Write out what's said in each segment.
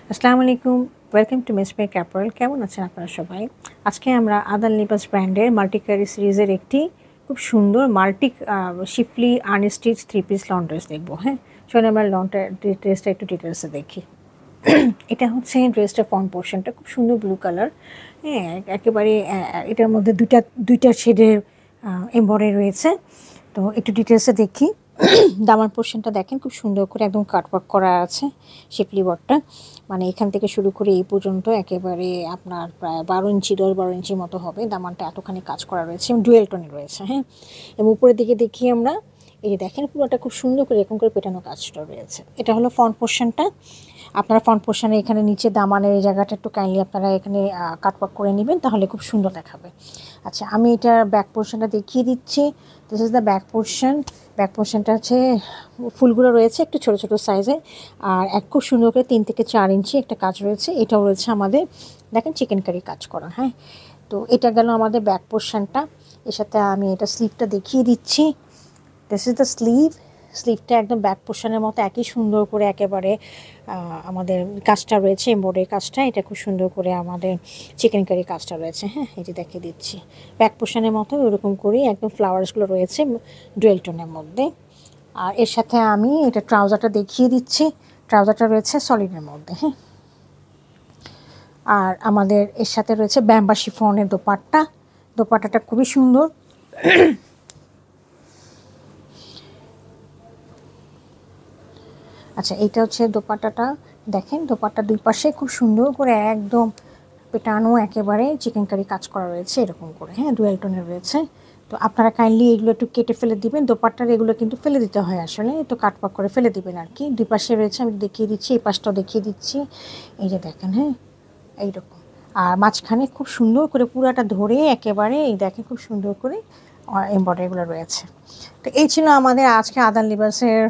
আসসালামু আলাইকুম, welcome to মিসমেক apparel. কেমন আছেন আপনারা সবাই? আজকে আমরা আদাল লিবাস ব্র্যান্ডের মাল্টিক্যারি সিরিজের একটি খুব সুন্দর শিফলি আনস্টিচ 3 পিস লং ড্রেস দেখবো। হ্যাঁ, চলুন আমরা ড্রেসটা একটু ডিটেলসে দেখি। এটা হচ্ছে ড্রেসটার ফ্রন্ট পোর্শনটা খুব সুন্দর ব্লু কালার। হ্যাঁ, একেবারে এটার মধ্যে দুইটা শেডের এমব্রয়ডারি রয়েছে। তো একটু ডিটেলসে দেখি। দামান পোর্শনটা দেখেন খুব সুন্দর করে একদম কাটওয়ার্ক করা আছে শিপলি ওয়ার্কটা, মানে এখান থেকে শুরু করে এই পর্যন্ত একেবারে আপনার প্রায় 12 ইঞ্চি 10-12 ইঞ্চির মতো হবে। দামানটা এতখানি কাজ করা রয়েছে এবং ডুয়েল টোনে রয়েছে। হ্যাঁ, এবং উপরের দিকে দেখি আমরা, এই যে দেখেন পুরোটা খুব সুন্দর করে এরকম করে পেটানো কাজটা রয়েছে। এটা হলো ফ্রন্ট পোর্শনটা। আপনারা ফ্রন্ট পোর্শনে এখানে নিচে দামানের এই জায়গাটা একটু কাইন্ডলি আপনারা এখানে কাটওয়ার্ক করে নেবেন, তাহলে খুব সুন্দর দেখাবে। আচ্ছা, আমি এটার ব্যাক পোর্শনটা দেখিয়ে দিচ্ছি। This is the back portion. Back পোর্শনটা হচ্ছে ফুলগুলো রয়েছে একটু ছোটো ছোটো সাইজে, আর খুব সুন্দর করে 3 থেকে 4 ইঞ্চি একটা কাজ রয়েছে। এটাও রয়েছে আমাদের, দেখেন চিকেন কারি কাজ করা। হ্যাঁ, তো এটা গেল আমাদের ব্যাক পোর্শনটা। এর সাথে আমি এটা স্লিভটা দেখিয়ে দিচ্ছি। দিস ইজ দ্য স্লিভটা একদম ব্যাক পোর্শনের মতো একই সুন্দর করে একেবারে আমাদের কাজটা রয়েছে, এমব্রয়ডারি কাজটা। এটা খুব সুন্দর করে আমাদের চিকেন কারি কাজটা রয়েছে। হ্যাঁ, এই যে দেখিয়ে দিচ্ছি ব্যাক পোর্শনের মতো ওরকম করেই একদম ফ্লাওয়ার্সগুলো রয়েছে ডুয়েল টোনের মধ্যে। আর এর সাথে আমি এটা ট্রাউজারটা দেখিয়ে দিচ্ছি। ট্রাউজারটা রয়েছে সলিডের মধ্যে। হ্যাঁ, আর আমাদের এর সাথে রয়েছে ব্যাম্বা শিফনের দোপাট্টাটা খুবই সুন্দর। আচ্ছা, এইটা হচ্ছে দোপাট্টাটা। দেখেন দোপাট্টার দুই পাশে খুব সুন্দর করে একদম পেটানো একেবারে চিকেন কারি কাজ করা রয়েছে এরকম করে। হ্যাঁ, ডুয়েল টোনের রয়েছে। তো আপনারা কাইন্ডলি এগুলো একটু কেটে ফেলে দিবেন। দোপাট্টার এগুলো কিন্তু ফেলে দিতে হয় আসলে, তো কাটপাক করে ফেলে দিবেন আর কি। দুই পাশে রয়েছে, আমি দেখিয়ে দিচ্ছি, এই পাশটাও দেখিয়ে দিচ্ছি। এই যে দেখেন, হ্যাঁ এইরকম। আর মাঝখানে খুব সুন্দর করে পুরাটা ধরে একেবারে এই দেখেন খুব সুন্দর করে এমব্রয়ডারিগুলো রয়েছে। তো এই ছিল আমাদের আজকে আদান লিবাসের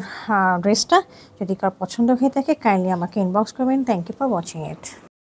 ড্রেসটা। যদি কার পছন্দ হয়ে থাকে কাইন্ডলি আমাকে ইনবক্স করবেন। Thank you for watching it.